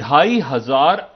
2,500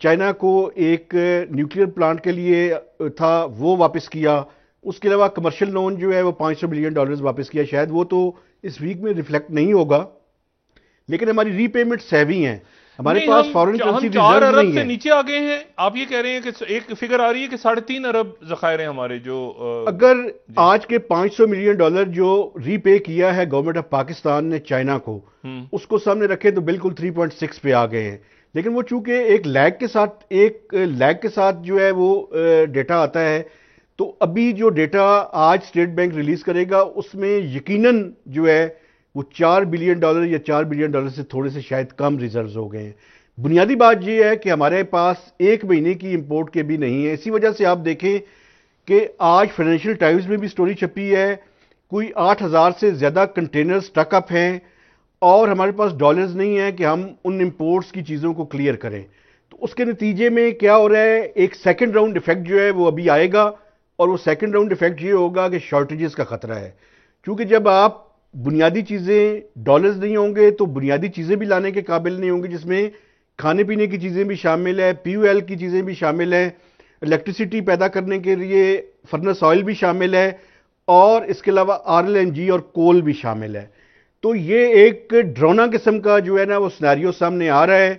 China کو ایک nuclear plant کے لیے تھا وہ واپس کیا. اس کے علاوہ کمرشل لون جو ہے وہ $500 بلین واپس کیا. شاید وہ تو اس ویک میں ریفلیکٹ نہیں ہوگا, لیکن ہماری ری پیمنٹس ہیوی ہیں. ہمارے پاس فارن کرنسی ریزرو نہیں ہے. 4 ارب سے نیچے آ گئے ہیں. آپ یہ کہہ رہے ہیں کہ ایک فگر آ رہی ہے کہ 3.5 ارب ذخائر ہیں ہمارے جو اگر آج کے $500 ملین جو ری پے کیا ہے گورنمنٹ آف پاکستان نے چائنا کو, اس کو سامنے رکھے تو بالکل 3.6 پہ آ گئے ہیں. لیکن وہ چونکہ ایک لیگ کے ساتھ جو ہے وہ ڈیٹا آتا ہے, تو ابھی جو ڈیٹا آج اسٹیٹ بینک ریلیز کرے گا اس میں یقیناً جو ہے وہ $4 بلین یا $4 بلین سے تھوڑے سے شاید کم ریزروز ہو گئے ہیں. بنیادی بات یہ ہے کہ ہمارے پاس ایک مہینے کی امپورٹ کے بھی نہیں ہے. اسی وجہ سے آپ دیکھیں کہ آج فائنینشیل ٹائمز میں بھی سٹوری چھپی ہے, کوئی 8,000 سے زیادہ کنٹینر سٹک اپ ہیں اور ہمارے پاس ڈالرز نہیں ہیں کہ ہم ان امپورٹس کی چیزوں کو کلیئر کریں. تو اس کے نتیجے میں کیا ہو رہا ہے, ایک سیکنڈ راؤنڈ ایفیکٹ جو ہے وہ ابھی آئے گا, اور وہ سیکنڈ راؤنڈ ایفیکٹ یہ ہوگا کہ شارٹیجز کا خطرہ ہے. کیونکہ جب آپ بنیادی چیزیں ڈالرز نہیں ہوں گے تو بنیادی چیزیں بھی لانے کے قابل نہیں ہوں گے, جس میں کھانے پینے کی چیزیں بھی شامل ہے, پی او ایل کی چیزیں بھی شامل ہیں, الیکٹریسٹی پیدا کرنے کے لیے فرنس آئل بھی شامل ہے, اور اس کے علاوہ RLNG اور کول بھی شامل ہے. تو یہ ایک ڈرونا قسم کا جو ہے نا وہ سینیریو سامنے آ رہا ہے,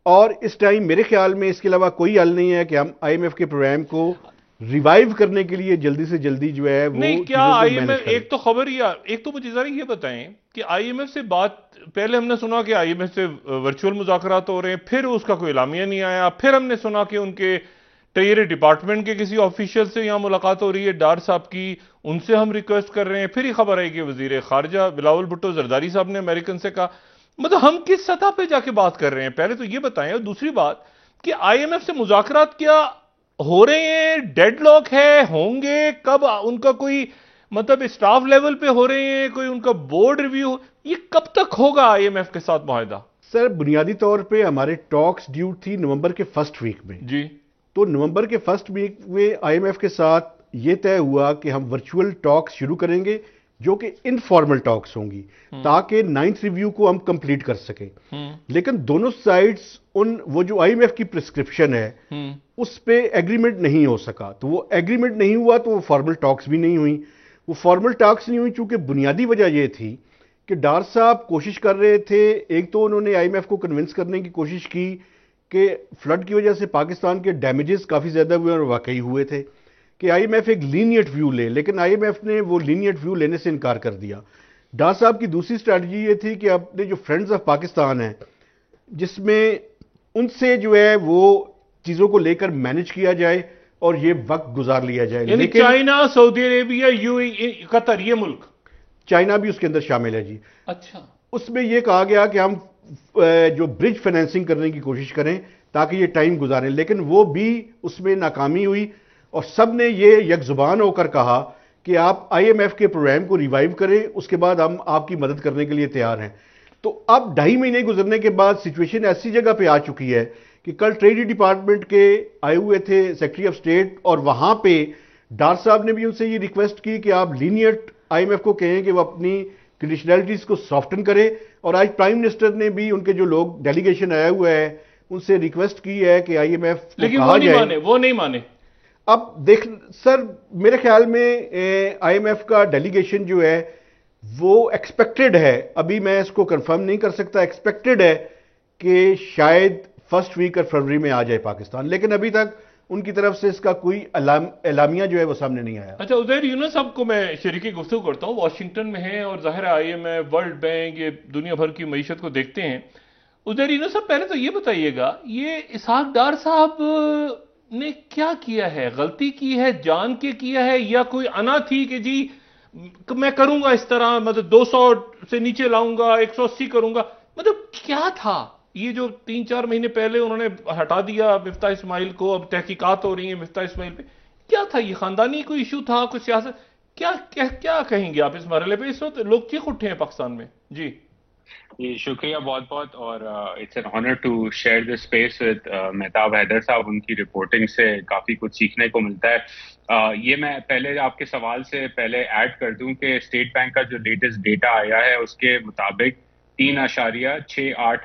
اور اس ٹائم میرے خیال میں اس کے علاوہ کوئی حل نہیں ہے کہ ہم IMF کے پروگرام کو ریوائیو کرنے کے لیے جلدی سے جلدی جو ہے وہ نہیں. کیا IMF ایک تو خبر ایک تو مجھے ذرا یہ بتائیں کہ IMF سے بات, پہلے ہم نے سنا کہ IMF سے ورچوئل مذاکرات ہو رہے ہیں, پھر اس کا کوئی اعلامیہ نہیں آیا, پھر ہم نے سنا کہ ان کے ٹریجری ڈپارٹمنٹ کے کسی آفیشیل سے یہاں ملاقات ہو رہی ہے ڈار صاحب کی, ان سے ہم ریکویسٹ کر رہے ہیں, پھر ہی خبر آئی کہ وزیر خارجہ بلاول بھٹو زرداری صاحب نے امریکن سے کہا. مطلب ہم کس سطح پہ جا کے بات کر رہے ہیں, پہلے تو یہ بتائیں. اور دوسری بات کہ IMF سے مذاکرات کیا ہو رہے ہیں, ڈیڈ لاک ہے, ہوں گے کب, ان کا کوئی مطلب اسٹاف لیول پہ ہو رہے ہیں, کوئی ان کا بورڈ ریویو, یہ کب تک ہوگا IMF کے ساتھ معاہدہ؟ سر بنیادی طور پہ ہمارے ٹاکس ڈیو تھی نومبر کے فرسٹ ویک میں. جی. تو نومبر کے فرسٹ ویک میں IMF کے ساتھ یہ طے ہوا کہ ہم ورچوئل ٹاکس شروع کریں گے, جو کہ انفارمل ٹاکس ہوں گی, تاکہ 9th ریویو کو ہم کمپلیٹ کر سکیں. لیکن دونوں سائڈز وہ جو IMF کی پرسکرپشن ہے اس پہ ایگریمنٹ نہیں ہو سکا. تو وہ ایگریمنٹ نہیں ہوا تو وہ فارمل ٹاکس بھی نہیں ہوئی. وہ فارمل ٹاکس نہیں ہوئی چونکہ بنیادی وجہ یہ تھی کہ ڈار صاحب کوشش کر رہے تھے, ایک تو انہوں نے IMF کو کنونس کرنے کی کوشش کی کہ فلڈ کی وجہ سے پاکستان کے ڈیمیجز کافی زیادہ ہوئے اور واقعی ہوئے تھے, کہ IMF ایک لینیٹ ویو لے, لیکن IMF نے وہ لینیٹ ویو لینے سے انکار کر دیا. ڈار صاحب کی دوسری اسٹریٹجی یہ تھی کہ اپنے جو فرینڈز آف پاکستان ہیں, جس میں ان سے جو ہے وہ چیزوں کو لے کر مینج کیا جائے اور یہ وقت گزار لیا جائے. یعنی چائنا, سعودی عربیہ, قطر, یہ ملک, چائنا بھی اس کے اندر شامل ہے. جی اچھا. اس میں یہ کہا گیا کہ ہم جو برج فائنینسنگ کرنے کی کوشش کریں تاکہ یہ ٹائم گزاریں, لیکن وہ بھی اس میں ناکامی ہوئی, اور سب نے یہ یک زبان ہو کر کہا کہ آپ IMF کے پروگرام کو ریوائیو کریں, اس کے بعد ہم آپ کی مدد کرنے کے لیے تیار ہیں. تو اب 2.5 مہینے گزرنے کے بعد سچویشن ایسی جگہ پہ آ چکی ہے کہ کل ٹریجری ڈپارٹمنٹ کے آئے ہوئے تھے سیکرٹری آف اسٹیٹ, اور وہاں پہ ڈار صاحب نے بھی ان سے یہ ریکویسٹ کی کہ آپ لینیٹ IMF کو کہیں کہ وہ اپنی کنڈیشنلٹیز کو سافٹن کرے, اور آج پرائم منسٹر نے بھی ان کے جو لوگ ڈیلیگیشن آیا ہوا ہے ان سے ریکویسٹ کی ہے کہ IMF کو لیکن وہ نہیں مانے. اب دیکھ سر, میرے خیال میں IMF کا ڈیلیگیشن جو ہے وہ ایکسپیکٹڈ ہے, ابھی میں اس کو کنفرم نہیں کر سکتا, ایکسپیکٹڈ ہے کہ شاید فرسٹ ویک اور فروری میں آ جائے پاکستان, لیکن ابھی تک ان کی طرف سے اس کا کوئی اعلامیہ جو ہے وہ سامنے نہیں آیا. اچھا, عزیر یونس صاحب کو میں شریکی گفتگو کرتا ہوں, واشنگٹن میں ہیں اور ظاہر IMF, ورلڈ بینک, یہ دنیا بھر کی معیشت کو دیکھتے ہیں. عزیر یونس صاحب, پہلے تو یہ بتائیے گا, یہ اسحاق ڈار صاحب نے کیا کیا ہے؟ غلطی کی ہے, جان کے کیا ہے, یا کوئی انا تھی کہ جی میں کروں گا اس طرح, مطلب 200 سے نیچے لاؤں گا, 180 کروں گا, مطلب کیا تھا یہ جو 3-4 مہینے پہلے انہوں نے ہٹا دیا مفتاح اسماعیل کو, اب تحقیقات ہو رہی ہیں مفتاح اسماعیل پہ, کیا تھا یہ؟ خاندانی کوئی ایشو تھا, کوئی سیاست, کیا کہیں گے آپ اس مرحلے پہ؟ اس وقت لوگ چیخ اٹھے ہیں پاکستان میں. جی شکریہ بہت بہت, اور it's an honour to share this space with Mahtab Haider sahab. ان کی رپورٹنگ سے کافی کچھ سیکھنے کو ملتا ہے. یہ میں پہلے آپ کے سوال سے پہلے ایڈ کر دوں کہ اسٹیٹ بینک کا جو لیٹسٹ ڈیٹا آیا ہے اس کے مطابق 3.68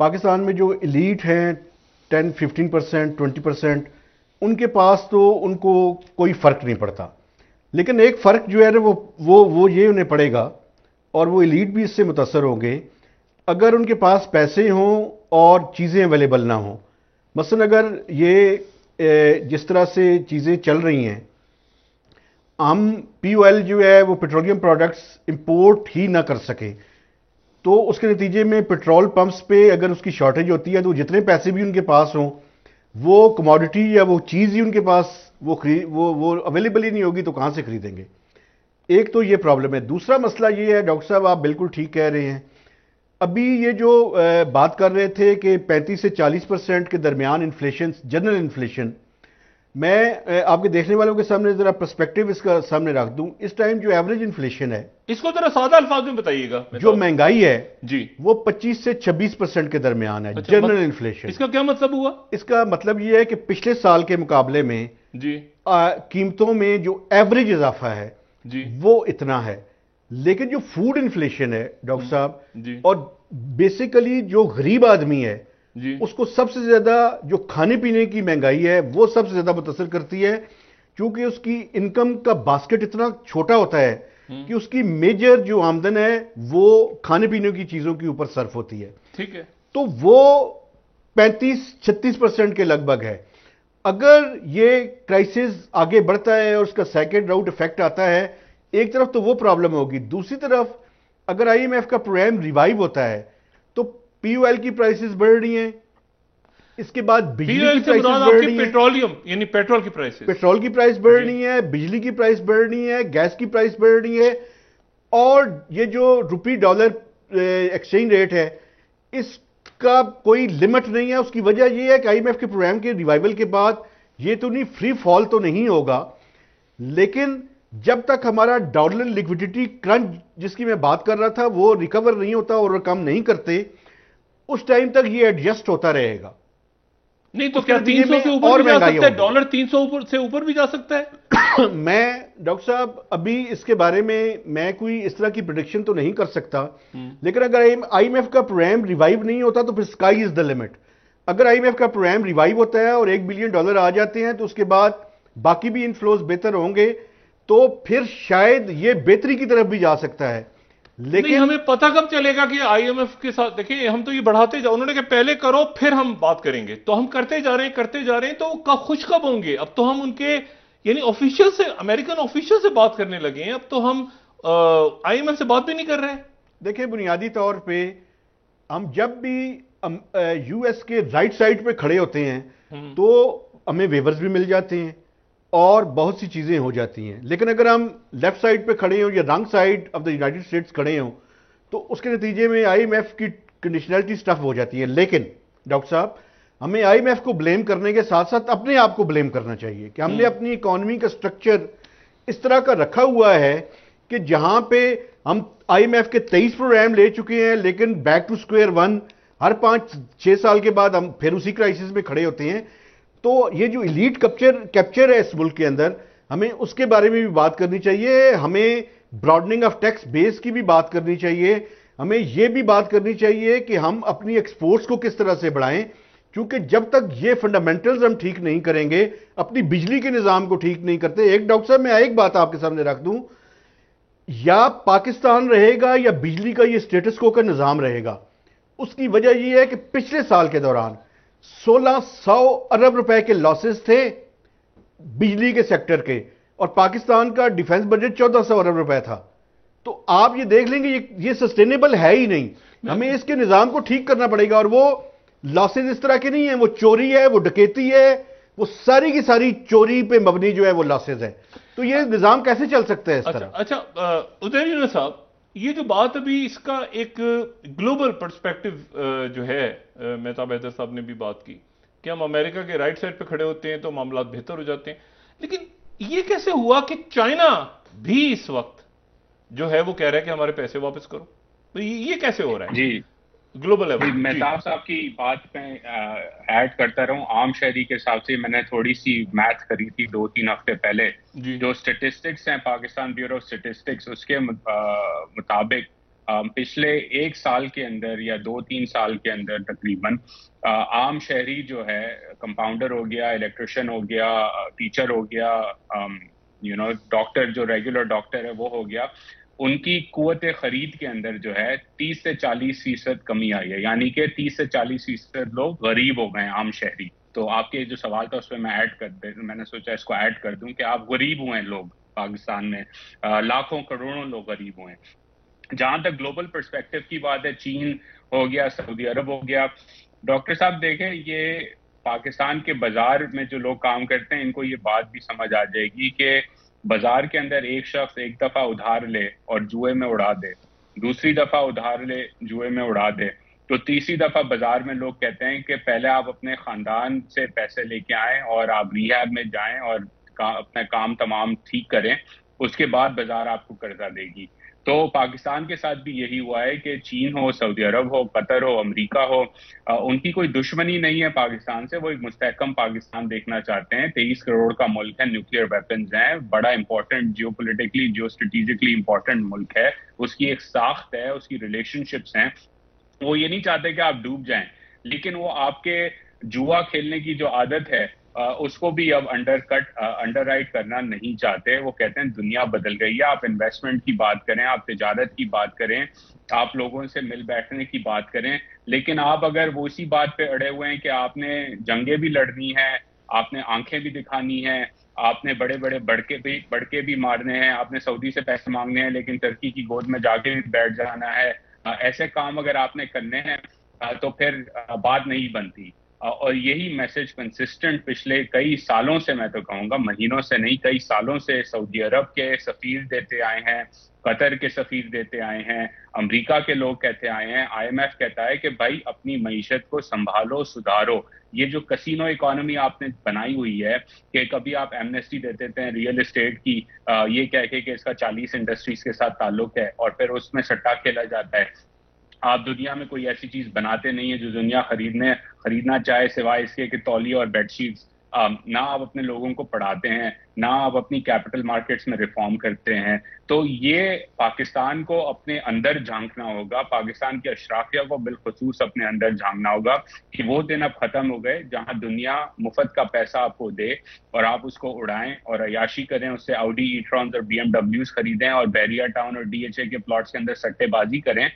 پاکستان میں جو ایلیٹ ہیں 10-15%, 20%, ان کے پاس تو ان کو کوئی فرق نہیں پڑتا. لیکن ایک فرق جو ہے نا وہ یہ انہیں پڑے گا, اور وہ ایلیٹ بھی اس سے متاثر ہوں گے اگر ان کے پاس پیسے ہوں اور چیزیں اویلیبل نہ ہوں. مثلا اگر یہ جس طرح سے چیزیں چل رہی ہیں, ہم پی او ایل جو ہے وہ پیٹرولیم پروڈکٹس امپورٹ ہی نہ کر سکیں, تو اس کے نتیجے میں پیٹرول پمپس پہ اگر اس کی شارٹیج ہوتی ہے تو جتنے پیسے بھی ان کے پاس ہوں وہ کموڈٹی یا وہ چیز ہی ان کے پاس وہ اویلیبل ہی نہیں ہوگی, تو کہاں سے خریدیں گے. ایک تو یہ پرابلم ہے. دوسرا مسئلہ یہ ہے ڈاکٹر صاحب, آپ بالکل ٹھیک کہہ رہے ہیں, ابھی یہ جو بات کر رہے تھے کہ 35 سے 40% کے درمیان انفلیشن, جنرل انفلیشن, میں آپ کے دیکھنے والوں کے سامنے ذرا پرسپیکٹو اس کا سامنے رکھ دوں. اس ٹائم جو ایوریج انفلیشن ہے, اس کو ذرا سادہ الفاظ میں بتائیے گا. جو مہنگائی ہے جی, وہ 25 سے 26% کے درمیان ہے, جنرل انفلیشن. اس کا کیا مطلب ہوا؟ اس کا مطلب یہ ہے کہ پچھلے سال کے مقابلے میں جی قیمتوں میں جو ایوریج اضافہ ہے جی وہ اتنا ہے. لیکن جو فوڈ انفلیشن ہے ڈاکٹر صاحب, جی, اور بیسیکلی جو غریب آدمی ہے جی, اس کو سب سے زیادہ جو کھانے پینے کی مہنگائی ہے وہ سب سے زیادہ متاثر کرتی ہے, کیونکہ اس کی انکم کا باسکٹ اتنا چھوٹا ہوتا ہے کہ اس کی میجر جو آمدن ہے وہ کھانے پینے کی چیزوں کے اوپر صرف ہوتی ہے. ٹھیک ہے, تو وہ 35-36% کے لگ بھگ ہے. اگر یہ کرائسس آگے بڑھتا ہے اور اس کا سیکنڈ راؤنڈ افیکٹ آتا ہے, ایک طرف تو وہ پرابلم ہوگی, دوسری طرف اگر آئی ایم ایف کا پروگرام ریوائیو ہوتا ہے تو پی او ایل کی پرائسز بڑھ رہی ہیں, اس کے بعد بجلی کی پرائسز بڑھ رہی ہیں, پیٹرولیم یعنی پیٹرول کی پرائسز, پیٹرول کی پرائس بڑھ رہی ہے, بجلی کی پرائس بڑھ رہی ہے, گیس کی پرائس بڑھ رہی ہے, اور یہ جو روپی ڈالر ایکسچینج ریٹ ہے اس کا کوئی لمٹ نہیں ہے. اس کی وجہ یہ ہے کہ آئی ایم ایف کے پروگرام کے ریوائیول کے بعد یہ تو نہیں فری فال تو نہیں ہوگا, لیکن جب تک ہمارا ڈالر لیکوڈیٹی کرنچ جس کی میں بات کر رہا تھا وہ ریکور نہیں ہوتا اور کم نہیں کرتے, اس ٹائم تک یہ ایڈجسٹ ہوتا رہے گا. نہیں تو کیا 300 سے اوپر بھی جا سکتا ہے؟ ڈالر 300 سے اوپر بھی جا سکتا ہے؟ میں ڈاکٹر صاحب ابھی اس کے بارے میں کوئی اس طرح کی پریڈکشن تو نہیں کر سکتا, لیکن اگر آئی ایم ایف کا پروگرام ریوائیو نہیں ہوتا تو پھر اسکائی از دا لمٹ. اگر آئی ایم ایف کا پروگرام ریوائیو ہوتا ہے اور $1 بلین آ جاتے ہیں تو اس کے بعد باقی بھی انفلوز بہتر ہوں گے, تو پھر شاید یہ بہتری کی طرف بھی جا سکتا ہے. لیکن ہمیں پتہ کب چلے گا کہ آئی ایم ایف کے ساتھ دیکھیں ہم تو یہ بڑھاتے جاؤ, انہوں نے کہ پہلے کرو پھر ہم بات کریں گے, تو ہم کرتے جا رہے ہیں تو خوش کب ہوں گے؟ اب تو ہم ان کے یعنی آفیشل سے, امریکن آفیشل سے بات کرنے لگے ہیں, اب تو ہم آئی ایم ایف سے بات بھی نہیں کر رہے. دیکھیں بنیادی طور پہ ہم جب بھی یو ایس کے رائٹ سائڈ پہ کھڑے ہوتے ہیں تو ہمیں ویورز بھی مل جاتے ہیں اور بہت سی چیزیں ہو جاتی ہیں, لیکن اگر ہم لیفٹ سائڈ پہ کھڑے ہوں یا wrong side of the United States کھڑے ہوں تو اس کے نتیجے میں آئی ایم ایف کی کنڈیشنلٹی سٹف ہو جاتی ہے. لیکن ڈاکٹر صاحب ہمیں آئی ایم ایف کو بلیم کرنے کے ساتھ ساتھ اپنے آپ کو بلیم کرنا چاہیے کہ ہم نے اپنی اکانومی کا سٹرکچر اس طرح کا رکھا ہوا ہے کہ جہاں پہ ہم آئی ایم ایف کے 23 پروگرام لے چکے ہیں, لیکن بیک ٹو اسکوئر ون ہر 5-6 سال کے بعد ہم پھر اسی کرائسس میں کھڑے ہوتے ہیں. تو یہ جو ایلیٹ کیپچر ہے اس ملک کے اندر, ہمیں اس کے بارے میں بھی بات کرنی چاہیے, ہمیں براڈننگ آف ٹیکس بیس کی بھی بات کرنی چاہیے, ہمیں یہ بھی بات کرنی چاہیے کہ ہم اپنی ایکسپورٹس کو کس طرح سے بڑھائیں, کیونکہ جب تک یہ فنڈامنٹلز ہم ٹھیک نہیں کریں گے, اپنی بجلی کے نظام کو ٹھیک نہیں کرتے. ایک ڈاکٹر صاحب میں ایک بات آپ کے سامنے رکھ دوں, یا پاکستان رہے گا یا بجلی کا یہ سٹیٹس کو کا نظام رہے گا. اس کی وجہ یہ ہے کہ پچھلے سال کے دوران 1600 ارب روپے کے لاسز تھے بجلی کے سیکٹر کے, اور پاکستان کا ڈیفنس بجٹ 1400 ارب روپے تھا. تو آپ یہ دیکھ لیں گے یہ سسٹینیبل ہے ہی نہیں. ہمیں اس کے نظام کو ٹھیک کرنا پڑے گا, اور وہ لاسز اس طرح کے نہیں ہیں, وہ چوری ہے, وہ ڈکیتی ہے, وہ ساری کی ساری چوری پہ مبنی جو ہے وہ لاسز ہے. تو یہ نظام کیسے چل سکتا ہے اس طرح؟ اچھا ادھر یونس صاحب, یہ جو بات ابھی اس کا ایک گلوبل پرسپیکٹو جو ہے, مہتاب حیدر صاحب نے بھی بات کی کہ ہم امریکہ کے رائٹ سائڈ پہ کھڑے ہوتے ہیں تو معاملات بہتر ہو جاتے ہیں, لیکن یہ کیسے ہوا کہ چائنا بھی اس وقت جو ہے وہ کہہ رہا ہے کہ ہمارے پیسے واپس کرو؟ تو یہ کیسے ہو رہا ہے جی گلوبل لیول؟ مہتاب صاحب کی بات میں ایڈ کرتا رہوں. عام شہری کے حساب سے میں نے تھوڑی سی میتھ کری تھی 2-3 ہفتے پہلے. جو اسٹیٹسٹکس ہیں پاکستان بیورو آف اسٹیٹسٹکس, اس کے مطابق پچھلے 1 سال کے اندر یا 2-3 سال کے اندر تقریباً عام شہری جو ہے، کمپاؤنڈر ہو گیا، الیکٹریشین ہو گیا، ٹیچر ہو گیا، ڈاکٹر جو ریگولر ڈاکٹر ہے وہ ہو گیا، ان کی قوت خرید کے اندر جو ہے 30 سے 40% کمی آئی ہے. یعنی کہ 30 سے 40% لوگ غریب ہو گئے ہیں، عام شہری. تو آپ کے جو سوال تھا اس پہ میں نے سوچا اس کو ایڈ کر دوں کہ آپ غریب ہوئے ہیں لوگ پاکستان میں، لاکھوں کروڑوں لوگ غریب ہوئے ہیں. جہاں تک گلوبل پرسپیکٹو کی بات ہے، چین ہو گیا، سعودی عرب ہو گیا. ڈاکٹر صاحب دیکھیں، یہ پاکستان کے بازار میں جو لوگ کام کرتے ہیں ان کو یہ بات بھی سمجھ آ جائے گی کہ بازار کے اندر ایک شخص ایک دفعہ ادھار لے اور جوئے میں اڑا دے، دوسری دفعہ ادھار لے جوئے میں اڑا دے، تو تیسری دفعہ بازار میں لوگ کہتے ہیں کہ پہلے آپ اپنے خاندان سے پیسے لے کے آئیں اور آپ ریہیب میں جائیں اور اپنا کام تمام ٹھیک کریں، اس کے بعد بازار آپ کو قرضہ دے گی. تو پاکستان کے ساتھ بھی یہی ہوا ہے کہ چین ہو، سعودی عرب ہو، قطر ہو، امریکہ ہو، ان کی کوئی دشمنی نہیں ہے پاکستان سے، وہ ایک مستحکم پاکستان دیکھنا چاہتے ہیں. 23 کروڑ کا ملک ہے، نیوکلیئر ویپنز ہیں، بڑا important geopolitically, geostrategically important ملک ہے، اس کی ایک ساخت ہے، اس کی ریلیشن شپس ہیں. وہ یہ نہیں چاہتے کہ آپ ڈوب جائیں، لیکن وہ آپ کے جوا کھیلنے کی جو عادت ہے اس کو بھی اب انڈر رائٹ کرنا نہیں چاہتے. وہ کہتے ہیں دنیا بدل گئی ہے، آپ انویسٹمنٹ کی بات کریں، آپ تجارت کی بات کریں، آپ لوگوں سے مل بیٹھنے کی بات کریں، لیکن آپ اگر وہ اسی بات پہ اڑے ہوئے ہیں کہ آپ نے جنگیں بھی لڑنی ہیں، آپ نے آنکھیں بھی دکھانی ہیں، آپ نے بڑے بڑے بڑکے بھی مارنے ہیں، آپ نے سعودی سے پیسے مانگنے ہیں لیکن ترکی کی گود میں جا کے بھی بیٹھ جانا ہے، ایسے کام اگر آپ نے کرنے ہیں تو پھر بات نہیں بنتی. اور یہی میسج کنسسٹنٹ پچھلے کئی سالوں سے، میں تو کہوں گا مہینوں سے نہیں، کئی سالوں سے سعودی عرب کے سفیر دیتے آئے ہیں، قطر کے سفیر دیتے آئے ہیں، امریکہ کے لوگ کہتے آئے ہیں. IMF کہتا ہے کہ بھائی اپنی معیشت کو سنبھالو، سدھارو. یہ جو کسینو اکانومی آپ نے بنائی ہوئی ہے کہ کبھی آپ ایمنیسٹی دے دیتے ہیں ریئل اسٹیٹ کی، یہ کہہ کے کہ اس کا 40 انڈسٹریز کے ساتھ تعلق ہے، اور پھر اس میں سٹا کھیلا جاتا ہے. آپ دنیا میں کوئی ایسی چیز بناتے نہیں ہیں جو دنیا خریدنا چاہے، سوائے اس کے کہ تولیے اور بیڈ شیٹس. نہ آپ اپنے لوگوں کو پڑھاتے ہیں، نہ آپ اپنی کیپٹل مارکیٹس میں ریفارم کرتے ہیں. تو یہ پاکستان کو اپنے اندر جھانکنا ہوگا، پاکستان کے اشرافیہ کو بالخصوص اپنے اندر جھانکنا ہوگا کہ وہ دن اب ختم ہو گئے جہاں دنیا مفت کا پیسہ آپ کو دے اور آپ اس کو اڑائیں اور عیاشی کریں، اس سے آؤڈی ای ٹرانز اور BMW خریدیں اور بیریا ٹاؤن اور DHA کے پلاٹس کے اندر سٹے بازی کریں.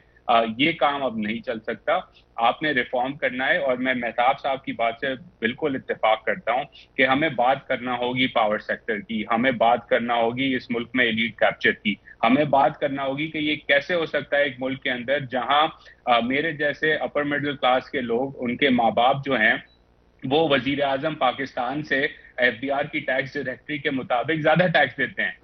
یہ کام اب نہیں چل سکتا. آپ نے ریفارم کرنا ہے، اور میں مہتاب صاحب کی بات سے بالکل اتفاق کرتا ہوں کہ ہمیں بات کرنا ہوگی پاور سیکٹر کی، ہمیں بات کرنا ہوگی اس ملک میں ایلیٹ کیپچر کی، ہمیں بات کرنا ہوگی کہ یہ کیسے ہو سکتا ہے ایک ملک کے اندر جہاں میرے جیسے اپر مڈل کلاس کے لوگ، ان کے ماں باپ جو ہیں وہ وزیر اعظم پاکستان سے FBR کی ٹیکس ڈائریکٹری کے مطابق زیادہ ٹیکس دیتے ہیں.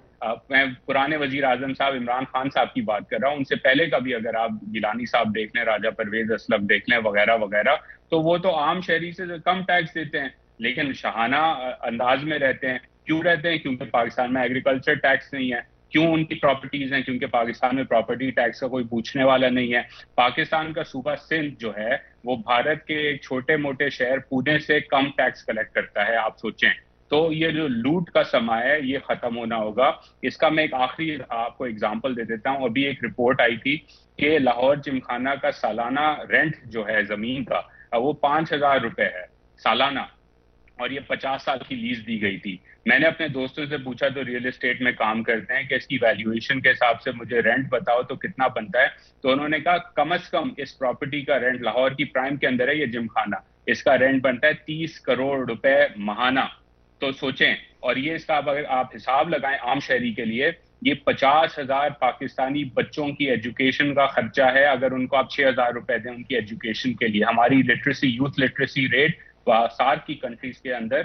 میں پرانے وزیر اعظم صاحب عمران خان صاحب کی بات کر رہا ہوں، ان سے پہلے کا بھی اگر آپ گیلانی صاحب دیکھ لیں، راجہ پرویز اسلم دیکھ لیں، وغیرہ وغیرہ، تو وہ تو عام شہری سے کم ٹیکس دیتے ہیں لیکن شاہانہ انداز میں رہتے ہیں. کیوں رہتے ہیں؟ کیونکہ پاکستان میں ایگریکلچر ٹیکس نہیں ہے. کیوں ان کی پراپرٹیز ہیں؟ کیونکہ پاکستان میں پراپرٹی ٹیکس کا کوئی پوچھنے والا نہیں ہے. پاکستان کا صوبہ سندھ جو ہے وہ بھارت کے ایک چھوٹے موٹے شہر پونے سے کم ٹیکس کلیکٹ کرتا ہے. آپ سوچیں تو یہ جو لوٹ کا سما ہے یہ ختم ہونا ہوگا. اس کا میں ایک آخری آپ کو اگزامپل دے دیتا ہوں. ابھی ایک رپورٹ آئی تھی کہ لاہور جمخانہ کا سالانہ رینٹ جو ہے زمین کا وہ 5,000 روپے ہے سالانہ، اور یہ 50 سال کی لیز دی گئی تھی. میں نے اپنے دوستوں سے پوچھا تو ریئل اسٹیٹ میں کام کرتے ہیں کہ اس کی ویلیویشن کے حساب سے مجھے رینٹ بتاؤ تو کتنا بنتا ہے. تو انہوں نے کہا کم از کم اس پراپرٹی کا رینٹ، لاہور کی پرائم کے اندر ہے یہ جمخانہ، اس کا رینٹ بنتا ہے 30 کروڑ روپے ماہانہ. تو سوچیں، اور یہ اس کا اگر آپ حساب لگائیں عام شہری کے لیے، یہ 50,000 پاکستانی بچوں کی ایجوکیشن کا خرچہ ہے اگر ان کو آپ 6,000 روپے دیں ان کی ایجوکیشن کے لیے. ہماری literacy, youth literacy rate SAARC کی کنٹریز کے اندر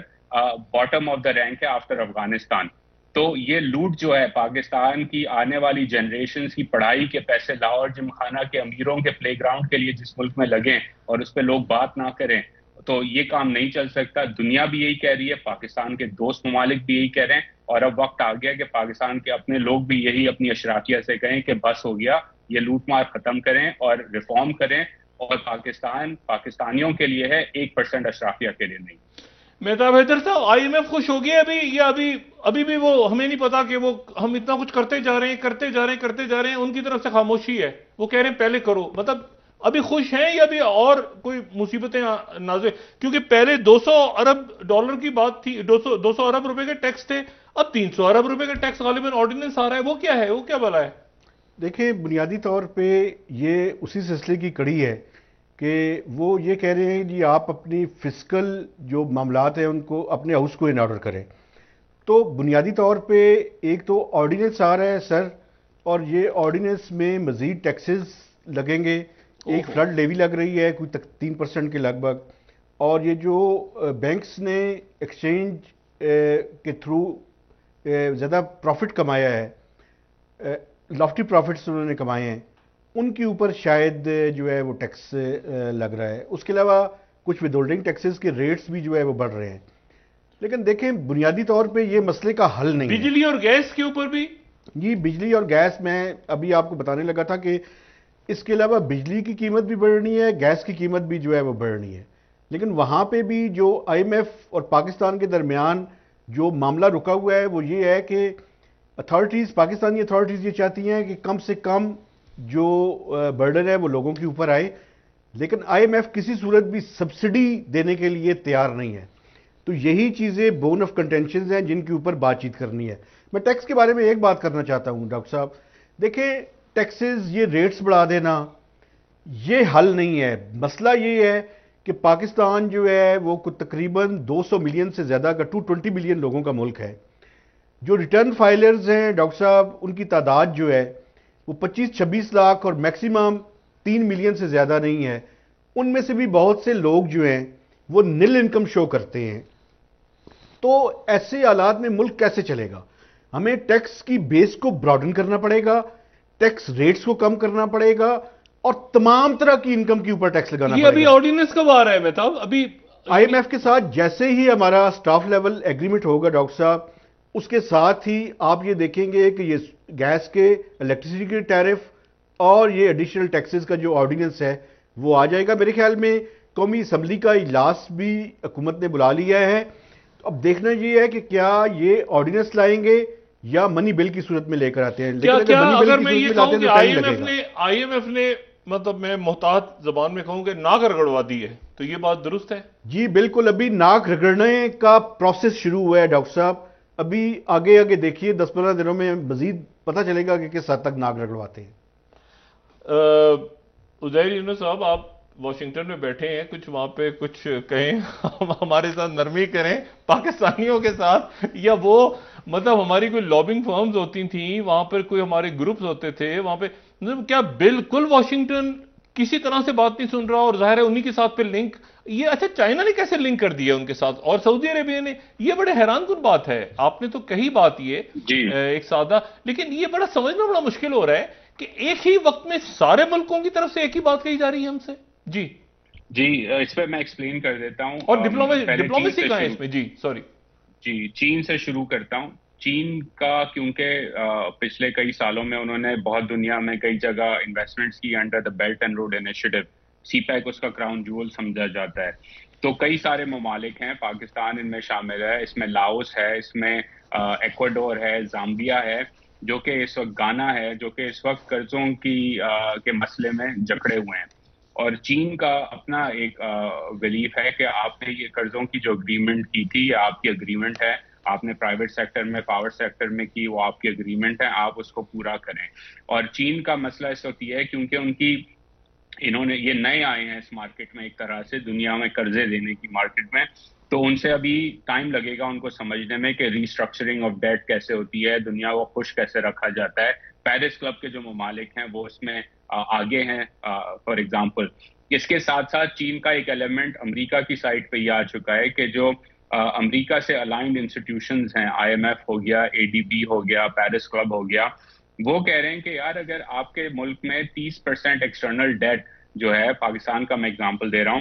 باٹم آف دا رینک ہے آفٹر افغانستان. تو یہ لوٹ جو ہے پاکستان کی آنے والی جنریشنز کی پڑھائی کے پیسے لاہور جمخانہ کے امیروں کے پلے گراؤنڈ کے لیے جس ملک میں لگیں اور اس پہ لوگ بات نہ کریں، تو یہ کام نہیں چل سکتا. دنیا بھی یہی کہہ رہی ہے، پاکستان کے دوست ممالک بھی یہی کہہ رہے ہیں، اور اب وقت آ گیا کہ پاکستان کے اپنے لوگ بھی یہی اپنی اشرافیہ سے کہیں کہ بس ہو گیا، یہ لوٹ مار ختم کریں اور ریفارم کریں. اور پاکستانیوں کے لیے ہے، 1% اشرافیہ کے لیے نہیں. مہتاب حیدر صاحب آئی ایم ایف خوش ہو گیا ابھی یا ابھی بھی وہ ہمیں نہیں پتا کہ وہ ہم اتنا کچھ کرتے جا رہے ہیں ان کی طرف سے خاموشی ہے, وہ کہہ رہے ہیں پہلے کرو, مطلب ابھی خوش ہیں یا ابھی اور کوئی مصیبتیں نازل, کیونکہ پہلے $200 ارب کی بات تھی, 200 ارب روپے کے ٹیکس تھے, اب 300 ارب روپے کا ٹیکس غالباً آرڈیننس آ رہا ہے, وہ کیا ہے, وہ کیا بلا ہے؟ دیکھیں بنیادی طور پہ یہ اسی سلسلے کی کڑی ہے کہ وہ یہ کہہ رہے ہیں جی آپ اپنی فسکل جو معاملات ہیں ان کو اپنے ہاؤس کو ان آرڈر کریں. تو بنیادی طور پہ ایک تو آرڈیننس آ رہا ہے سر, اور یہ آرڈیننس میں مزید ٹیکسز لگیں گے, ایک فلڈ لیوی لگ رہی ہے کوئی 3% کے لگ بھگ, اور یہ جو بینکس نے ایکسچینج کے تھرو زیادہ پروفٹ کمایا ہے, لافٹی پروفٹس انہوں نے کمائے ہیں, ان کے اوپر شاید جو ہے وہ ٹیکس لگ رہا ہے. اس کے علاوہ کچھ ود ہولڈنگ ٹیکسز کے ریٹس بھی جو ہے وہ بڑھ رہے ہیں. لیکن دیکھیں بنیادی طور پہ یہ مسئلے کا حل نہیں ہے. بجلی اور گیس کے اوپر بھی جی بجلی اور گیس میں ابھی آپ کو بتانے لگا تھا کہ اس کے علاوہ بجلی کی قیمت بھی بڑھنی ہے, گیس کی قیمت بھی جو ہے وہ بڑھنی ہے. لیکن وہاں پہ بھی جو آئی ایم ایف اور پاکستان کے درمیان جو معاملہ رکا ہوا ہے وہ یہ ہے کہ پاکستانی اتھارٹیز یہ چاہتی ہیں کہ کم سے کم جو برڈن ہے وہ لوگوں کے اوپر آئے, لیکن آئی ایم ایف کسی صورت بھی سبسڈی دینے کے لیے تیار نہیں ہے. تو یہی چیزیں بون آف کنٹینشنز ہیں جن کے اوپر بات چیت کرنی ہے. میں ٹیکس کے بارے میں ایک بات کرنا چاہتا ہوں ڈاکٹر صاحب, دیکھیں ٹیکسز یہ ریٹس بڑھا دینا یہ حل نہیں ہے. مسئلہ یہ ہے کہ پاکستان جو ہے وہ تقریباً 200 ملین سے زیادہ کا 220 ملین لوگوں کا ملک ہے. جو ریٹرن فائلرز ہیں ڈاکٹر صاحب ان کی تعداد جو ہے وہ 25-26 لاکھ اور میکسیمم 3 ملین سے زیادہ نہیں ہے. ان میں سے بھی بہت سے لوگ جو ہیں وہ نل انکم شو کرتے ہیں. تو ایسے حالات میں ملک کیسے چلے گا؟ ہمیں ٹیکس کی بیس کو براڈن کرنا پڑے گا, ٹیکس ریٹس کو کم کرنا پڑے گا, اور تمام طرح کی انکم کے اوپر ٹیکس لگانا پڑے گا. یہ ابھی آرڈیننس کب آ رہا ہے مہتاب؟ ابھی آئی ایم ایف کے ساتھ جیسے ہی ہمارا سٹاف لیول ایگریمنٹ ہوگا ڈاکٹر صاحب, اس کے ساتھ ہی آپ یہ دیکھیں گے کہ یہ گیس کے الیکٹریسٹی کے ٹیرف اور یہ ایڈیشنل ٹیکسز کا جو آرڈیننس ہے وہ آ جائے گا. میرے خیال میں قومی اسمبلی کا اجلاس بھی حکومت نے بلا لیا ہے. اب دیکھنا یہ ہے کہ کیا یہ آرڈیننس لائیں گے یا منی بل کی صورت میں لے کر آتے ہیں. لیکن اگر میں یہ کہوں کہ آئی ایم ایف نے مطلب میں محتاط زبان میں کہوں کہ ناک رگڑوا دی ہے, تو یہ بات درست ہے؟ جی بالکل, ابھی ناک رگڑنے کا پروسیس شروع ہوا ہے ڈاکٹر صاحب. ابھی آگے دیکھیے 10-15 دنوں میں مزید پتہ چلے گا کہ کس حد تک ناک رگڑواتے ہیں. عزیر یونس صاحب آپ واشنگٹن میں بیٹھے ہیں, کچھ وہاں پہ کچھ کہیں, ہمارے ساتھ نرمی کریں پاکستانیوں کے ساتھ, یا وہ مطلب ہماری کوئی لابنگ فرمز ہوتی تھیں وہاں پر, کوئی ہمارے گروپس ہوتے تھے وہاں پہ, مطلب کیا بالکل واشنگٹن کسی طرح سے بات نہیں سن رہا؟ اور ظاہر ہے انہی کے ساتھ پھر لنک, یہ اچھا چائنا نے کیسے لنک کر دیا ان کے ساتھ, اور سعودی عربیہ نے, یہ بڑے حیران کن بات ہے. آپ نے تو کہی بات یہ ایک سادہ, لیکن یہ بڑا سمجھنا بڑا مشکل ہو رہا ہے کہ ایک ہی وقت میں سارے ملکوں کی طرف سے ایک ہی بات کہی جا رہی ہے ہم سے. جی اس پہ میں ایکسپلین کر دیتا ہوں. اور ڈپلومیسی کا ہے اس میں. جی سوری. جی چین سے شروع کرتا ہوں. چین کا کیونکہ پچھلے کئی سالوں میں انہوں نے بہت دنیا میں کئی جگہ انویسٹمنٹس کی under the belt and road initiative, CPEC اس کا کراؤن جول سمجھا جاتا ہے. تو کئی سارے ممالک ہیں, پاکستان ان میں شامل ہے, اس میں لاؤس ہے, اس میں ایکواڈور ہے, زامبیا ہے, جو کہ اس وقت گانا ہے, جو کہ اس وقت قرضوں کے مسئلے میں جکڑے ہوئے ہیں. اور چین کا اپنا ایک بلیف ہے کہ آپ نے یہ قرضوں کی جو اگریمنٹ کی تھی, یہ آپ کی اگریمنٹ ہے, آپ نے پرائیویٹ سیکٹر میں, پاور سیکٹر میں کی, وہ آپ کی اگریمنٹ ہے, آپ اس کو پورا کریں. اور چین کا مسئلہ اس وقت یہ ہے کیونکہ انہوں نے یہ نئے آئے ہیں اس مارکیٹ میں, ایک طرح سے دنیا میں قرضے دینے کی مارکیٹ میں, تو ان سے ابھی ٹائم لگے گا ان کو سمجھنے میں کہ ریسٹرکچرنگ آف ڈیٹ کیسے ہوتی ہے, دنیا کو خوش کیسے رکھا جاتا ہے. پیرس کلب کے جو ممالک ہیں وہ اس میں آگے ہیں فار ایگزامپل. اس کے ساتھ ساتھ چین کا ایک ایلیمنٹ امریکہ کی سائٹ پہ یہ آ چکا ہے کہ جو امریکہ سے الائنڈ انسٹیٹیوشنز ہیں, آئی ایم ایف ہو گیا, اے ڈی بی ہو گیا, پیرس کلب ہو گیا, وہ کہہ رہے ہیں کہ یار اگر آپ کے ملک میں 30% ایکسٹرنل ڈیٹ جو ہے, پاکستان کا میں اگزامپل دے رہا ہوں,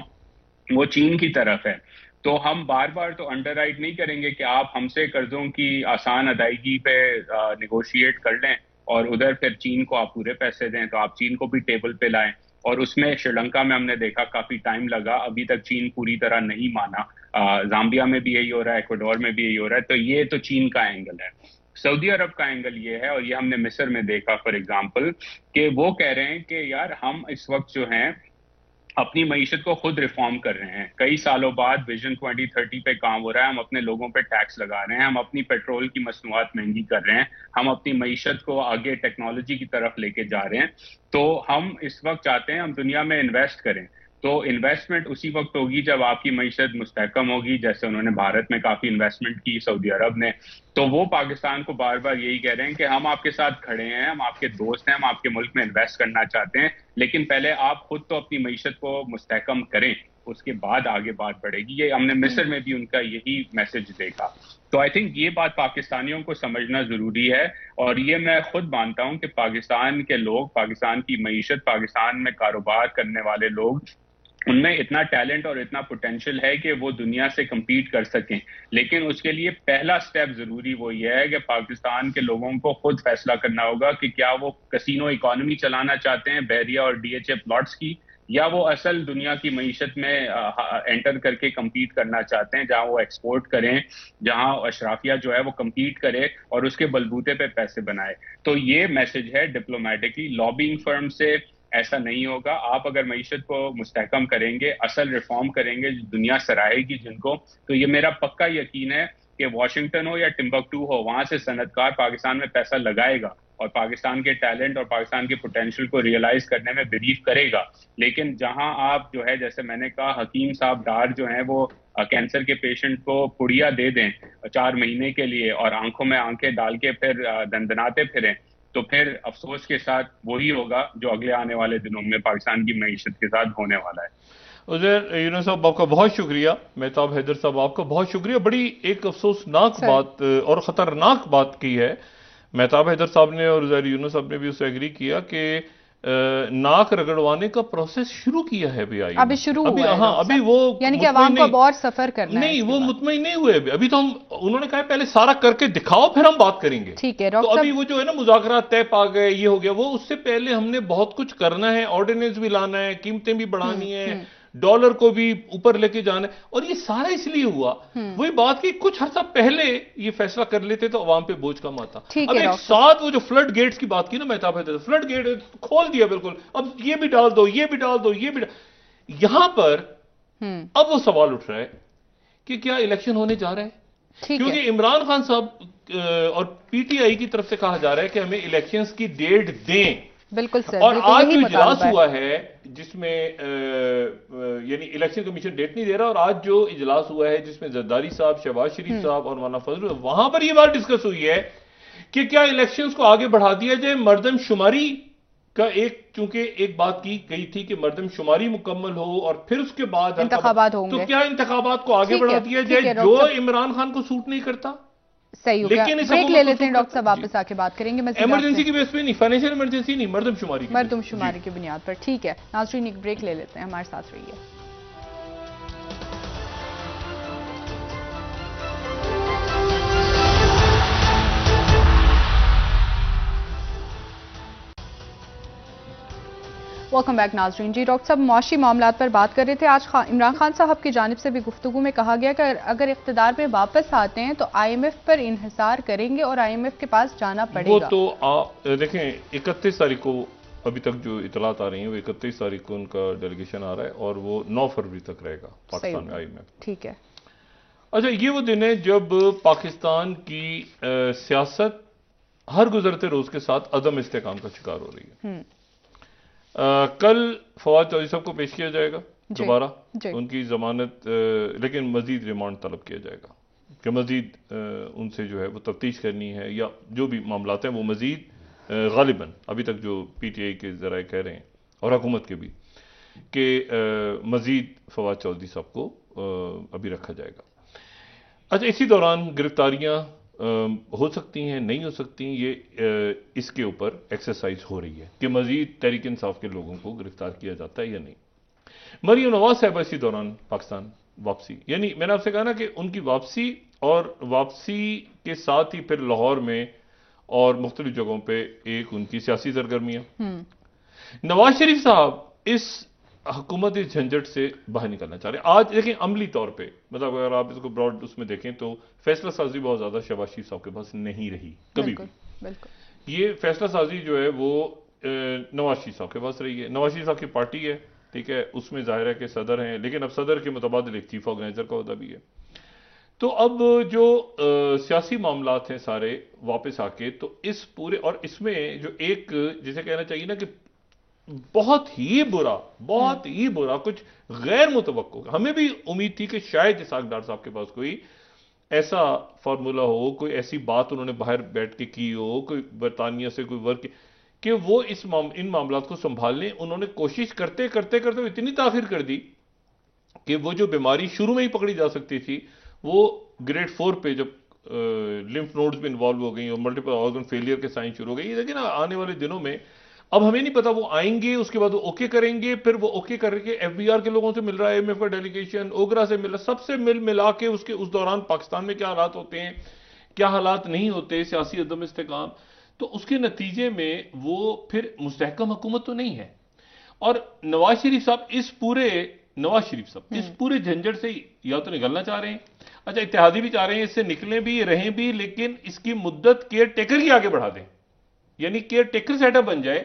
وہ چین کی طرف ہے, تو ہم بار بار تو انڈر رائٹ نہیں کریں گے کہ آپ ہم سے قرضوں کی آسان ادائیگی پہ نیگوشیٹ کر لیں اور ادھر پھر چین کو آپ پورے پیسے دیں. تو آپ چین کو بھی ٹیبل پہ لائیں. اور اس میں شری لنکا میں ہم نے دیکھا کافی ٹائم لگا, ابھی تک چین پوری طرح نہیں مانا زامبیا میں بھی یہی ہو رہا ہے, ایکواڈور میں بھی یہی ہو رہا ہے. تو یہ تو چین کا اینگل ہے. سعودی عرب کا اینگل یہ ہے, اور یہ ہم نے مصر میں دیکھا فار ایگزامپل, کہ وہ کہہ رہے ہیں کہ یار ہم اس وقت جو ہیں اپنی معیشت کو خود ریفارم کر رہے ہیں. کئی سالوں بعد ویژن 2030 پہ کام ہو رہا ہے, ہم اپنے لوگوں پہ ٹیکس لگا رہے ہیں, ہم اپنی پیٹرول کی مصنوعات مہنگی کر رہے ہیں, ہم اپنی معیشت کو آگے ٹیکنالوجی کی طرف لے کے جا رہے ہیں. تو ہم اس وقت چاہتے ہیں ہم دنیا میں انویسٹ کریں. تو انویسٹمنٹ اسی وقت ہوگی جب آپ کی معیشت مستحکم ہوگی, جیسے انہوں نے بھارت میں کافی انویسٹمنٹ کی سعودی عرب نے. تو وہ پاکستان کو بار بار یہی کہہ رہے ہیں کہ ہم آپ کے ساتھ کھڑے ہیں, ہم آپ کے دوست ہیں, ہم آپ کے ملک میں انویسٹ کرنا چاہتے ہیں, لیکن پہلے آپ خود تو اپنی معیشت کو مستحکم کریں, اس کے بعد آگے بات بڑھے گی. یہ ہم نے مصر میں بھی ان کا یہی میسج دیکھا. تو آئی تھنک یہ بات پاکستانیوں کو سمجھنا ضروری ہے, اور یہ میں خود مانتا ہوں کہ پاکستان کے لوگ, پاکستان کی معیشت, پاکستان میں کاروبار کرنے والے لوگ, ان میں اتنا ٹیلنٹ اور اتنا پوٹینشیل ہے کہ وہ دنیا سے کمپیٹ کر سکیں. لیکن اس کے لیے پہلا سٹیپ ضروری وہ یہ ہے کہ پاکستان کے لوگوں کو خود فیصلہ کرنا ہوگا کہ کیا وہ کسینو اکانومی چلانا چاہتے ہیں بحریہ اور ڈی ایچ اے پلاٹس کی, یا وہ اصل دنیا کی معیشت میں انٹر کر کے کمپیٹ کرنا چاہتے ہیں, جہاں وہ ایکسپورٹ کریں, جہاں اشرافیہ جو ہے وہ کمپیٹ کرے اور اس کے بلبوتے پہ پیسے بنائے. تو یہ میسج ہے ڈپلومیٹکلی. لابنگ فرم سے ایسا نہیں ہوگا. آپ اگر معیشت کو مستحکم کریں گے, اصل ریفارم کریں گے, دنیا سراہے گی جن کو, تو یہ میرا پکا یقین ہے کہ واشنگٹن ہو یا ٹمبکٹو ہو, وہاں سے صنعت کار پاکستان میں پیسہ لگائے گا اور پاکستان کے ٹیلنٹ اور پاکستان کے پوٹینشیل کو ریئلائز کرنے میں بلیو کرے گا. لیکن جہاں آپ جو ہے, جیسے میں نے کہا, حکیم صاحب ڈار جو ہیں وہ کینسر کے پیشنٹ کو پڑیا دے دیں 4 مہینے کے لیے اور آنکھوں میں آنکھیں ڈال کے پھر دندناتے پھریں, تو پھر افسوس کے ساتھ وہی ہوگا جو اگلے آنے والے دنوں میں پاکستان کی معیشت کے ساتھ ہونے والا ہے. عزیر یونس صاحب آپ کا بہت شکریہ. مہتاب حیدر صاحب آپ کا بہت شکریہ. بڑی ایک افسوسناک بات اور خطرناک بات کی ہے مہتاب حیدر صاحب نے, اور عزیر یونس صاحب نے بھی اس سے ایگری کیا کہ ناک رگڑوانے کا پروسیس شروع کیا ہے ابھی شروع ہوا ہے. ہاں ابھی وہ یعنی کہ عوام کو اب اور سفر کرنا ہے. نہیں, وہ مطمئن نہیں ہوئے ابھی تو. انہوں نے کہا پہلے سارا کر کے دکھاؤ پھر ہم بات کریں گے. ٹھیک ہے. تو ابھی وہ جو ہے نا مذاکرات طے پا گئے, یہ ہو گیا, وہ اس سے پہلے ہم نے بہت کچھ کرنا ہے. آرڈیننس بھی لانا ہے, قیمتیں بھی بڑھانی ہیں, ڈالر کو بھی اوپر لے کے جانا ہے, اور یہ سارا اس لیے ہوا. وہی بات کہ کچھ عرصہ پہلے یہ فیصلہ کر لیتے تو عوام پہ بوجھ کم آتا. اب ایک ساتھ وہ جو فلڈ گیٹس کی بات کی نا مہتاب حیدر, فلڈ گیٹ کھول دیا بالکل, اب یہ بھی ڈال دو, یہ بھی ڈال دو, یہ بھی یہاں پر اب وہ سوال اٹھ رہا ہے کہ کیا الیکشن ہونے جا رہا ہے. کیونکہ عمران خان صاحب اور پی ٹی آئی کی طرف سے کہا جا رہا ہے کہ ہمیں الیکشنز کی ڈیٹ دیں. بالکل سر. اور آج جو اجلاس ہوا ہے جس میں یعنی الیکشن کمیشن ڈیٹ نہیں دے رہا, اور آج جو اجلاس ہوا ہے جس میں زرداری صاحب, شہباز شریف صاحب اور مولانا فضل, وہاں پر یہ بات ڈسکس ہوئی ہے کہ کیا الیکشنز کو آگے بڑھا دیا جائے. مردم شماری کا چونکہ ایک بات کی گئی تھی کہ مردم شماری مکمل ہو اور پھر اس کے بعد انتخابات ہوں گے, تو کیا انتخابات کو آگے بڑھا دیا جائے جو عمران خان کو سوٹ نہیں کرتا. صحیح ہو گیا. بریک لے لیتے ہیں ڈاکٹر صاحب, واپس آ کے بات کریں گے. ایمرجنسی کی بیس پہ نہیں, فائنینشیل ایمرجنسی نہیں, مردم شماری کی بنیاد پر. ٹھیک ہے ناظرین, ایک بریک لے لیتے ہیں, ہمارے ساتھ رہیے. ویلکم بیک ناظرین. جی ڈاکٹر صاحب, معاشی معاملات پر بات کر رہے تھے. آج عمران خان صاحب کی جانب سے بھی گفتگو میں کہا گیا کہ اگر اقتدار میں واپس آتے ہیں تو آئی ایم ایف پر انحصار کریں گے اور آئی ایم ایف کے پاس جانا پڑے گا. وہ تو دیکھیں 31 تاریخ کو ابھی تک جو اطلاعات آ رہی ہیں وہ 31 تاریخ کو ان کا ڈیلیگیشن آ رہا ہے, اور وہ 9 فروری تک رہے گا پاکستان میں آئی ایم ایف. ٹھیک ہے. اچھا, یہ وہ دن ہے جب پاکستان کی سیاست ہر گزرتے روز کے ساتھ عدم استحکام کا شکار ہو رہی ہے. کل فواد چودھری صاحب کو پیش کیا جائے گا دوبارہ, ان کی ضمانت, لیکن مزید ریمانڈ طلب کیا جائے گا کہ مزید ان سے جو ہے وہ تفتیش کرنی ہے, یا جو بھی معاملات ہیں وہ مزید غالباً ابھی تک جو پی ٹی آئی کے ذرائع کہہ رہے ہیں اور حکومت کے بھی کہ مزید فواد چودھری صاحب کو ابھی رکھا جائے گا. اچھا, اسی دوران گرفتاریاں ہو سکتی ہیں, نہیں ہو سکتی, یہ اس کے اوپر ایکسرسائز ہو رہی ہے کہ مزید تحریک انصاف کے لوگوں کو گرفتار کیا جاتا ہے یا نہیں. مریم نواز صاحبہ اسی دوران پاکستان واپسی, یعنی میں نے آپ سے کہا نا کہ ان کی واپسی, اور واپسی کے ساتھ ہی پھر لاہور میں اور مختلف جگہوں پہ ایک ان کی سیاسی سرگرمیاں. نواز شریف صاحب اس حکومت اس جھنجٹ سے باہر نکلنا چاہ رہے ہیں. آج دیکھیں عملی طور پہ مطلب اگر آپ اس کو براڈ اس میں دیکھیں تو فیصلہ سازی بہت زیادہ شہباز شریف صاحب کے پاس نہیں رہی کبھی بھی. یہ فیصلہ سازی جو ہے وہ نواز شریف صاحب کے پاس رہی ہے. نواز شریف صاحب کی پارٹی ہے, ٹھیک ہے, اس میں ظاہر ہے کہ صدر ہیں, لیکن اب صدر کے متبادل ایک چیف آرگنائزر کا عہدہ بھی ہے. تو اب جو سیاسی معاملات ہیں سارے واپس آ کے, تو اس پورے اور اس میں جو ایک جسے کہنا چاہیے نا کہ بہت ہی برا کچھ غیر متوقع, ہمیں بھی امید تھی کہ شاید اسحاق ڈار صاحب کے پاس کوئی ایسا فارمولا ہو, کوئی ایسی بات انہوں نے باہر بیٹھ کے کی ہو, کوئی برطانیہ سے کوئی ورک کہ وہ ان معاملات کو سنبھال لیں. انہوں نے کوشش کرتے کرتے کرتے اتنی تاخیر کر دی کہ وہ جو بیماری شروع میں ہی پکڑی جا سکتی تھی وہ گریڈ 4 پہ جب لمف نوڈز بھی انوالو ہو گئی اور ملٹیپل آرگن فیلئر کے سائن شروع ہو گئی. یہ دیکھیں نا آنے والے دنوں میں اب ہمیں نہیں پتا وہ آئیں گے, اس کے بعد وہ اوکے کریں گے, پھر وہ اوکے کر کے ایف بی آر کے لوگوں سے مل رہا ہے, ایم ایف کا ڈیلیگیشن اوگرا سے مل رہا ہے, سب سے ملا کے اس دوران پاکستان میں کیا حالات ہوتے ہیں, کیا حالات نہیں ہوتے, سیاسی عدم استحکام, تو اس کے نتیجے میں وہ پھر مستحکم حکومت تو نہیں ہے. اور نواز شریف صاحب اس پورے جھنجٹ سے یا تو نکلنا چاہ رہے ہیں, اچھا اتحادی بھی چاہ رہے ہیں اس سے نکلیں بھی رہیں بھی, لیکن اس کی مدت کیئر ٹیکر کی آگے بڑھا دیں, یعنی کیئر ٹیکر سیٹ اپ بن جائے,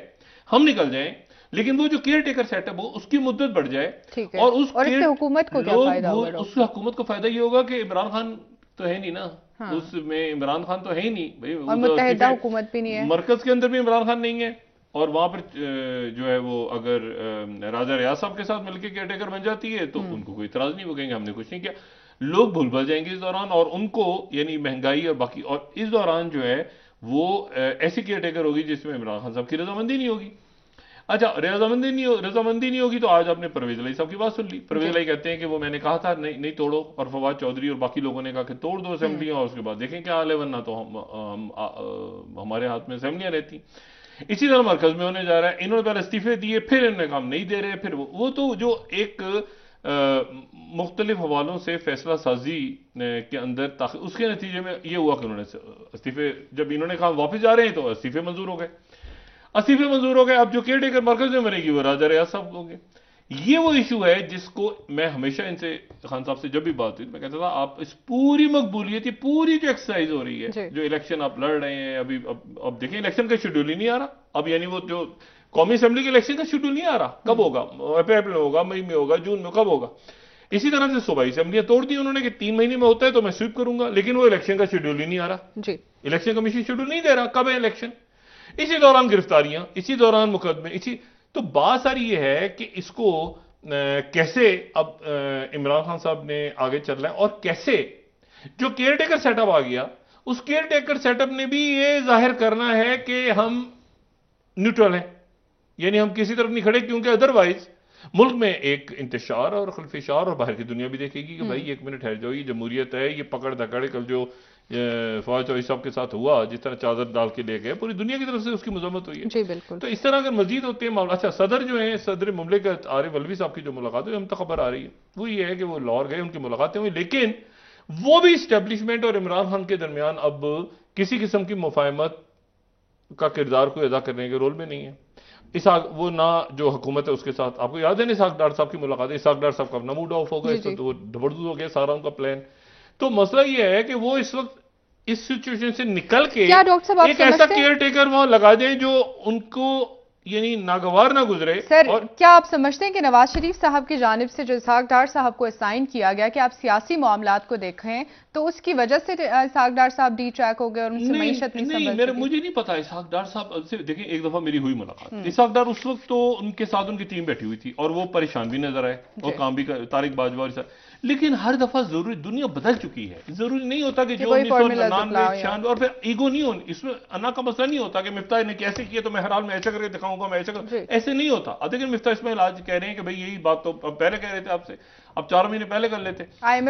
ہم نکل جائیں, لیکن وہ جو کیئر ٹیکر سیٹ اپ ہو اس کی مدت بڑھ جائے. اور اس سے حکومت کو کیا فائدہ ہوگا؟ اس سے حکومت کو فائدہ یہ ہوگا کہ عمران خان تو ہے نہیں نا, اس میں عمران خان تو ہے ہی نہیں, اور متحدہ حکومت بھی نہیں ہے, مرکز کے اندر بھی عمران خان نہیں ہے, اور وہاں پر جو ہے وہ اگر راجہ ریاض صاحب کے ساتھ مل کے کیئر ٹیکر بن جاتی ہے تو ان کو کوئی اعتراض نہیں, وہ کہیں گے ہم نے کچھ نہیں کیا. لوگ بھول بھل جائیں گے اس دوران, اور ان کو یعنی مہنگائی اور باقی, اور اس دوران جو ہے وہ ایسی کیئر ٹیکر ہوگی جس میں عمران خان صاحب کی رضامندی نہیں ہوگی. اچھا رضامندی نہیں ہوگی تو آج آپ نے پرویز الہی صاحب کی بات سن لی. پرویز الہی کہتے ہیں کہ وہ میں نے کہا تھا نہیں توڑو, اور فواد چودھری اور باقی لوگوں نے کہا کہ توڑ دو اسمبلیاں, اور اس کے بعد دیکھیں کیا حال ہے, ورنہ تو ہمارے ہاتھ میں اسمبلیاں رہتی. اسی طرح مرکز میں ہونے جا رہا ہے. انہوں نے پہلے استعفے دیے, پھر انہوں نے کہا نہیں دے رہے, پھر وہ تو جو ایک مختلف حوالوں سے فیصلہ سازی کے اندر اس کے نتیجے میں یہ ہوا کہ انہوں نے استعفے, جب انہوں نے کہا واپس جا رہے ہیں تو استعفے منظور ہو گئے. اب جو کیئر ٹیکر مرکز میں بنے گی وہ راجہ ریاض صاحب ہوں گے. یہ وہ ایشو ہے جس کو میں ہمیشہ ان سے خان صاحب سے جب بھی بات ہوئی میں کہتا تھا آپ اس پوری مقبولیت, یہ پوری جو ایکسرسائز ہو رہی ہے, جو الیکشن آپ لڑ رہے ہیں ابھی, اب دیکھیں الیکشن کا شیڈول ہی نہیں آ رہا اب, یعنی وہ جو قومی اسمبلی کے الیکشن کا شیڈول نہیں آ رہا, کب ہوگا, اپریل میں ہوگا, مئی میں ہوگا, جون میں, کب ہوگا. اسی طرح سے صوبائی اسمبلیاں توڑ دی انہوں نے کہ 3 مہینے میں ہوتا ہے تو میں سویپ کروں گا, لیکن وہ الیکشن کا شیڈول ہی نہیں آ رہا, الیکشن کمیشن شیڈول نہیں دے رہا کب ہے الیکشن. اسی دوران گرفتاریاں, اسی دوران مقدمے, تو بات ساری یہ ہے کہ اس کو کیسے اب عمران خان صاحب نے آگے چل رہا ہے, اور کیسے جو کیئر ٹیکر سیٹ اپ آ گیا اس کیئر ٹیکر سیٹ اپ نے بھی یہ ظاہر کرنا ہے کہ ہم نیوٹرل ہیں, یعنی ہم کسی طرف نہیں کھڑے, کیونکہ ادروائز ملک میں ایک انتشار اور خلفشار, اور باہر کی دنیا بھی دیکھے گی کہ بھائی ایک منٹ ٹھہر جاؤ, یہ جمہوریت ہے, یہ پکڑ دھکڑ کل جو فواد چودھری صاحب کے ساتھ ہوا, جس طرح چادر ڈال کے لے گئے, پوری دنیا کی طرف سے اس کی مذمت ہوئی ہے. جی بالکل. تو اس طرح اگر مزید ہوتے ہیں معاملہ. اچھا صدر جو ہیں, صدر مملکت عارف علوی صاحب کی جو ملاقات ہوئی, ہم تک خبر آ رہی ہے وہ یہ ہے کہ وہ لاہور گئے, ان کی ملاقاتیں ہوئی, لیکن وہ بھی اسٹیبلشمنٹ اور عمران خان کے درمیان اب کسی قسم کی مفاہمت کا کردار کو ادا کرنے کے رول میں نہیں ہے. وہ نہ جو حکومت ہے اس کے ساتھ, آپ کو یاد ہے نا اسحاق ڈار صاحب کی ملاقات, اسحاق ڈار صاحب کا اپنا موڈ آف ہو گیا, تو دھبردھو ہو گیا سارا ان کا پلان. تو مسئلہ یہ ہے کہ وہ اس وقت اس سچویشن سے نکل کے ایک ایسا کیئر ٹیکر وہاں لگا دیں جو ان کو یعنی ناگوار نہ گزرے. سر کیا آپ سمجھتے ہیں کہ نواز شریف صاحب کی جانب سے جو اسحاق ڈار صاحب کو اسائن کیا گیا کہ آپ سیاسی معاملات کو دیکھیں, تو اس کی وجہ سے اسحاق ڈار صاحب ڈی ٹریک ہو گئے اور ان سے معیشت نہیں, مجھے نہیں پتا. اسحاق ڈار صاحب سے دیکھیں ایک دفعہ میری ہوئی ملاقات, اسحاق ڈار اس وقت تو ان کے ساتھ ان کی ٹیم بیٹھی ہوئی تھی اور وہ پریشان بھی نظر آئے اور کام بھی, طارق باجوہ, لیکن ہر دفعہ ضروری دنیا بدل چکی ہے, ضروری نہیں ہوتا کہ جو 1999 اور پھر ایگو نہیں ہو, اس میں انا کا مسئلہ نہیں ہوتا کہ مفتاح نے کیسے کیا تو میں ہر حال میں ایسا کر کے دکھاؤں گا, میں ایسا ایسے نہیں ہوتا. اب لیکن مفتاح اسماعیل آج کہہ رہے ہیں کہ بھئی یہی بات تو پہلے کہہ رہے تھے آپ سے, اب 4 مہینے پہلے کر لیتے,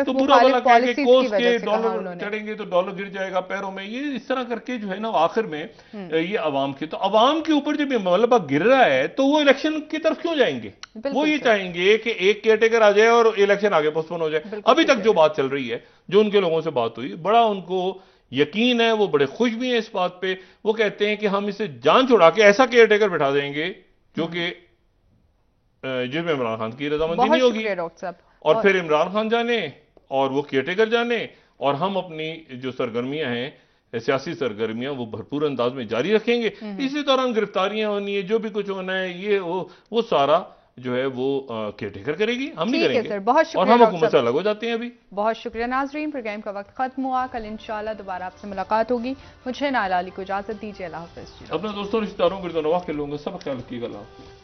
تو برا والا کہہ کے کوس کے ڈالر چڑھیں گے تو ڈالر گر جائے گا پیروں میں, یہ اس طرح کر کے جو ہے نا آخر میں یہ عوام کے, تو عوام کے اوپر جب یہ ملبہ گر رہا ہے تو وہ الیکشن کی طرف کیوں جائیں گے؟ وہ یہ چاہیں گے کہ ایک کیئر ٹیکر آ جائے اور الیکشن آگے پوسٹ پون ہو جائے. ابھی تک جو بات چل رہی ہے, جو ان کے لوگوں سے بات ہوئی, بڑا ان کو یقین ہے, وہ بڑے خوش بھی ہیں اس بات پہ, وہ کہتے ہیں کہ ہم اسے جان چھڑا کے ایسا کیئر ٹیکر بٹھا دیں گے جو کہ جس میں عمران خان کی رضامندی بہت نہیں ہوگی شکریہ ڈاکٹر صاحب. اور پھر عمران خان جانے اور وہ کیئر ٹیکر جانے اور ہم اپنی جو سرگرمیاں ہیں سیاسی سرگرمیاں وہ بھرپور انداز میں جاری رکھیں گے. اسی دوران گرفتاریاں ہونی ہے، جو بھی کچھ ہونا ہے، یہ وہ سارا جو ہے وہ کیئر ٹیکر کرے گی، ہم نہیں کریں گے. بہت شکریہ. اور ہم حکومت سے الگ ہو جاتے ہیں ابھی. بہت شکریہ ناظرین، پروگرام کا وقت ختم ہوا. کل انشاءاللہ دوبارہ آپ سے ملاقات ہوگی. مجھے نائلہ علی کو اجازت دیجیے. اللہ حافظ. اپنے دوستوں رشتہ داروں گردونواح کے لوگوں کا سب خیال رکھیے گا. اللہ حافظ.